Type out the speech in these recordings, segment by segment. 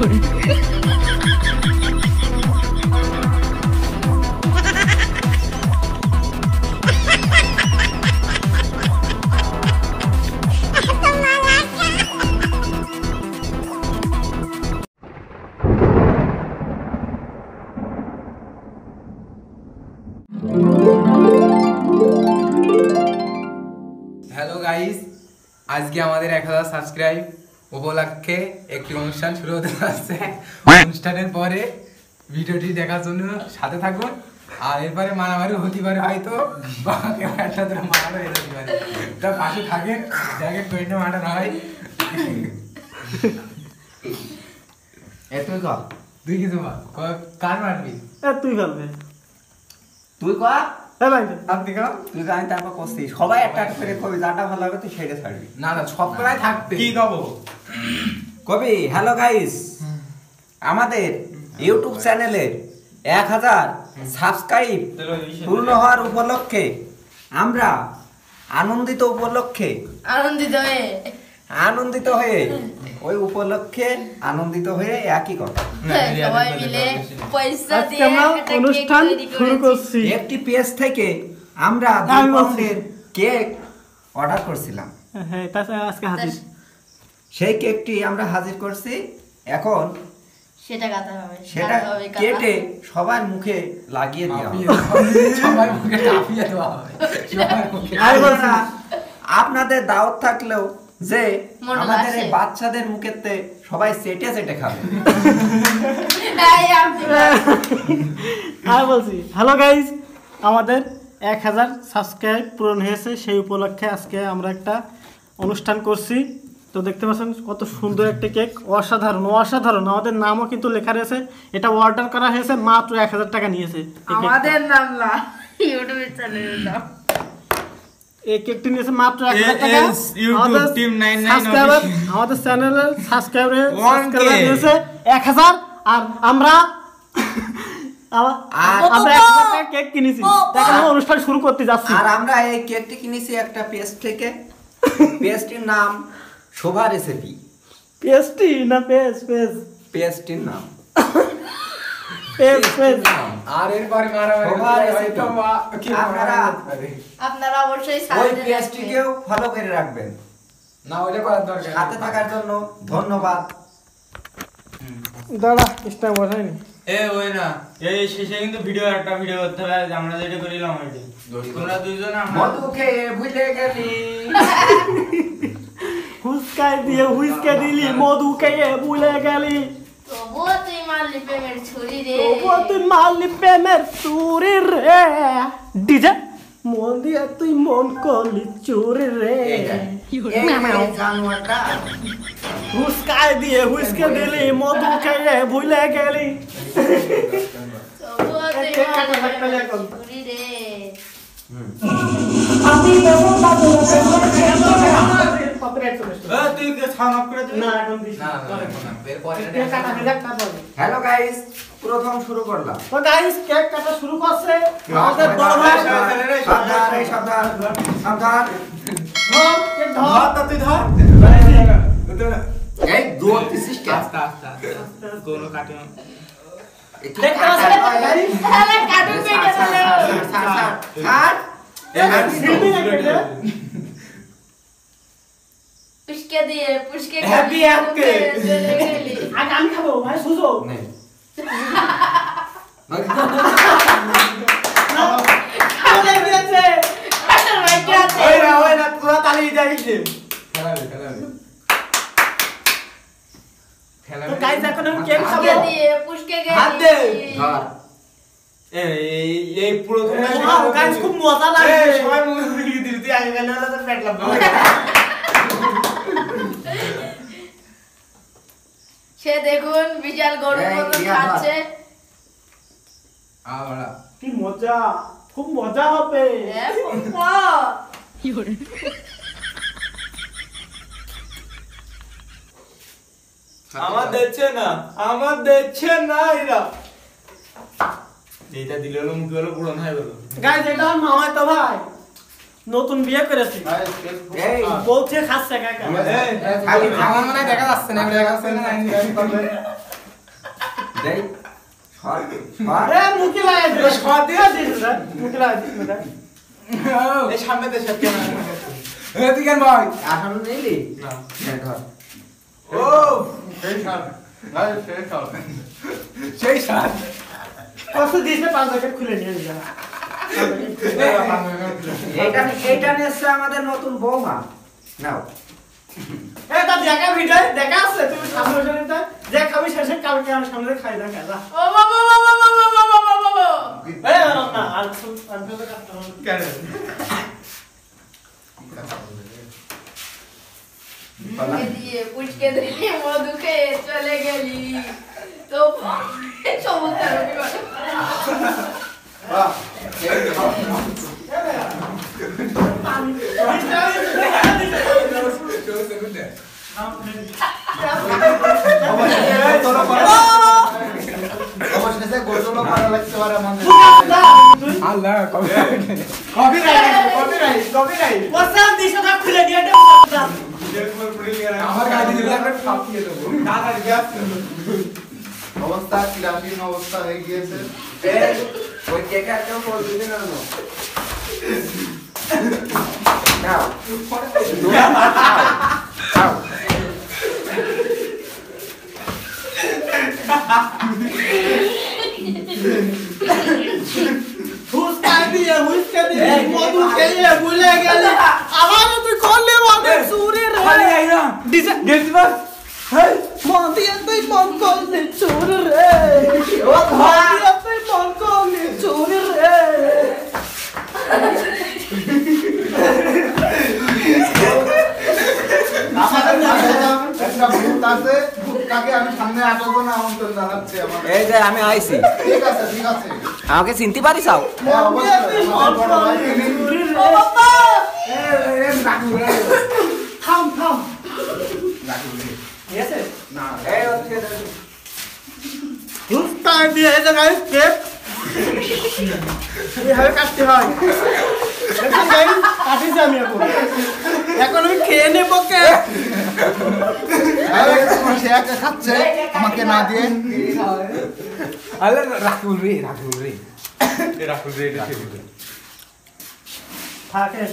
Hello guys, আজকে আমাদের 1000 subscribe উপলক্ষে একটি অনুষ্ঠান শুরু হতে যাচ্ছে। অনুষ্ঠানের পরে ভিডিওটি দেখার জন্য সাথে থাকুন। আর এরপরে মারামারি হতে পারে, হয়তো একটা ধরে মারামারি হয়ে যেতে পারে। তা পাশে থাকেন, যাকে কইটা মারা হয়। তুই কর, তুই কিছু বল, কার মারবি? তুই বলবে, তুই কর। আপনি কাও, তুই গান তারপর করছিস, সবাই একটা একটা করে কবি, যাটা ভালো হবে তুই সেটা ছাড়বি। না না, সব করাই থাকবে। কি কবো কবি? হ্যালো গাইস, আমাদের ইউটিউব চ্যানেলে 1000 সাবস্ক্রাইব পূর্ণ হওয়ার উপলক্ষে আমরা আনন্দিত হয়ে ওই উপলক্ষে আনন্দিত হয়ে একই কথা সবাই মিলে পয়সা দিয়ে আমরা একটা অনুষ্ঠান শুরু করছি। একটি পেজ থেকে আমরা 2 পাউন্ডের কেক অর্ডার করছিলাম। হ্যাঁ, তাছাড়া আজকে হাজির। সেই কেকটি আমরা হাজির করছি। এখন সেটা কাটা হবে, সেটা কেটে সবার মুখে লাগিয়ে দেওয়া হবে। সবার মুখে টাপিয়ে দেওয়া হবে। সবার মুখে। আপনাদের দাওয়াত থাকলেও যে মনে আমাদের আসে। এই বাচ্চাদের মুখেতে সবাই চেটে চেটে খাবে। আর বলছি, হ্যালো গাইজ, আমাদের 1000 সাবস্ক্রাইব পূরণ হয়েছে। সেই উপলক্ষে আজকে আমরা একটা অনুষ্ঠান করছি। তো দেখতে পাচ্ছেন কত সুন্দর একটা কেক, অসাধারণ অসাধারণ। আমাদের নামও কিন্তু লেখা রয়েছে। এটা অর্ডার করা হয়েছে, মাত্র 1000 টাকা নিয়েছে এই কেকটা। আমাদের নাম না, ইউটিউব চ্যানেলের নাম। এই কেকটি নিয়েছে মাত্র 1000 টাকা। ইউটিউব টিম 99 সাবস্ক্রাইবার, আমাদের চ্যানেলের সাবস্ক্রাইবার নিয়েছে 1000। আর আমরা আমরা 1000 টাকা কেক কিনেছি। তাকে আমরা অনুষ্ঠান শুরু করতে যাচ্ছি। আর আমরা এই কেকটি কিনেছি একটা পেজ থেকে। পেজটির নাম শোভা রেসিপি। পেস্টি না পেজ পেজ পেজটির নাম পেজ পেজ। আর এরপরে মারামারি সবার হতে রেসিপি। হয়তো বা কি আপনারা- আপনারা অবশ্যই ওই সাথে পেজটিকেও ফলো করে রাখবেন। না, ওইটা করার দরকার নেই। সাথে থাকার জন্য ধন্যবাদ। দাঁড়া, স্টার বসাইনি। ওই না, এই শেষে কিন্তু একটা ভিডিও করতে হবে, যে আমরা যেটা করিলাম ওইটা। তোমরা দুইজন মধু খেয়ে ভুলে গেলি। হুসকাই দিয়ে হুসকে দিলি, মধু খেয়ে ভুলে গেলি। তবুও তুই মারলি প্রেমের ছুরি রে। তবুও তুই মারলি প্রেমের চুরি রে। ডিজে মন দিয়ে তুই মন করলি চুরি রে। জানোয়ারটা হুসকাই দিয়ে হুসকে দিলি, মধু খেয়ে ভুলে গেলি। তবুও তুই কেক কাটা মারলি থাকতে প্রেমের এখন। ছুরি রে। কপিরাইট চলে এসেছে। তুই সাউন্ড অফ করে দিবি না, এখন দিস না, না। না, না, এরপরে কেক কাটা হয়ে যাক, তারপরে। হ্যালো গাইস, প্রথম শুরু করলাম। তো গাইস, কেক কাটা শুরু করছে আমাদের বড় ভাই। সাবধান, এই সাবধান, সাবধান। ধর, কেক ধর। ধর তো, তুই ধর। এই দৌড় দিছিস কেন? আস্তে আস্তে আস্তে আস্তে। কোনো কাটে না। একটু কেক কাটা কাটা শেষ, গাইস। তাহলে কার্টুন দেখে ছাড়, দিল। ছাড়, ছাড়, ছাড়। শিল্পী না কেটে। পুষ্কে দিয়ে পুষ্কে Happy Happy। চলে গেলি। আগে আমি খাবো, ভাই সুযোগ। নে। চলে গিয়েছে। আসার ভাগ্য আছে। ওই না, তোরা তালি যাইস রে। খেলাবে, খেলাবে। তো খেলাবে। গাইস, এখন আমি কেক খাবো। পুষ্কে দিয়ে পুষ্কে গেলি। হাত দে। ধর। এই পুরো তোমরা ওয়াও, গাইস, খুব মজা লাগছে। সবাই মুখে মুখে দিবি, তুই আগে গেলে তো পেট লাগবে। সে দেখুন বিশাল গরুর এই, মতো ক্রিয়া খাচ্ছে। আবারা। কি মজা, খুব মজা হবে। আমার দেখছে না এরা। এইটা দিলে হলো মুখে হলো পুরো হয়ে গেল। গাইস, এটা আমার মামাই তো ভাই, নতুন বিয়ে করেছে। এই বলছে খাচ্ছে কাকা। খালি আমার মনে হয় দেখা যাচ্ছে না, দেখা যাচ্ছে না। দেই সর আরে মুখে লাগাই দে সর দিয়ে দিস রে মুখে লাগাই দিস বেটা এই সামনে দেশে ক্যামেরা তুই কেন ভাই এখনো নিলি না হ্যাঁ ধর ও সেই সার ভাই সেই সার সেই সাত কত দিছে 5 প্যাকেট খুলে নিয়ে যা এইটা নিচ্ছে আমাদের নতুন বৌমা নাও এটা দেখা ভিডিও দেখা আছে তুমি সামনে বসে নিতে যে খাবি শেষে কালকে আমার সামনে খাই দেখা যা ও বাবা বাবা বাবা বাবা বাবা বাবা এই না আর তো কাটতে হবে কেন পুচকে দিয়ে মধু খেয়ে চলে গেলি তো সমস্যা বাহ অবশেষে গোসলও করা লাগতে পারে আমাদের আল্লাহ কপিরাইট ওসান দিশা খুলে নিয়ে দে আমার গাড়ি দিলে আমরা ফাটিয়ে দেবো অবস্থা কিরাসীন অবস্থা হয়ে গিয়েছে ওই কেকার কেউ বলবি না নাও নাও হুসকা দিয়ে মধু খেয়ে ভুলে গেলে আবার তুই করলে মধু চুরি রে খালি আই না ডিজে গেলবা মদিয়া তুই মন করলে চুরি রে ও মদিয়া তুই মন করলে চুরি রে আমাদের কাছে একটা ভূত আছে ভূতটাকে আমি সামনে আসার জন্য আমন্ত্রণ জানাচ্ছি আমাদের এই যে আমি আইছি ঠিক আছে ঠিক আছে আমাকে চিনতে পারিস হ্যাঁ, অবশ্যই আমাদের বড় ভাই তিনি। ও বাবা থাম ঠিক আছে এই হচ্ছে হুসকা দিয়ে এই জায়গায় কেক এইভাবে কাটতে হয় এখন গাইস কাটিছি আমি এখন আমি খেয়ে নেবো কেক আরে, সে একা খাচ্ছে আমাকে না দিয়ে আল্লাহ রাখুল রে এটা ঠিক থাকে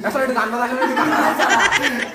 আসলে এটা গান বাজা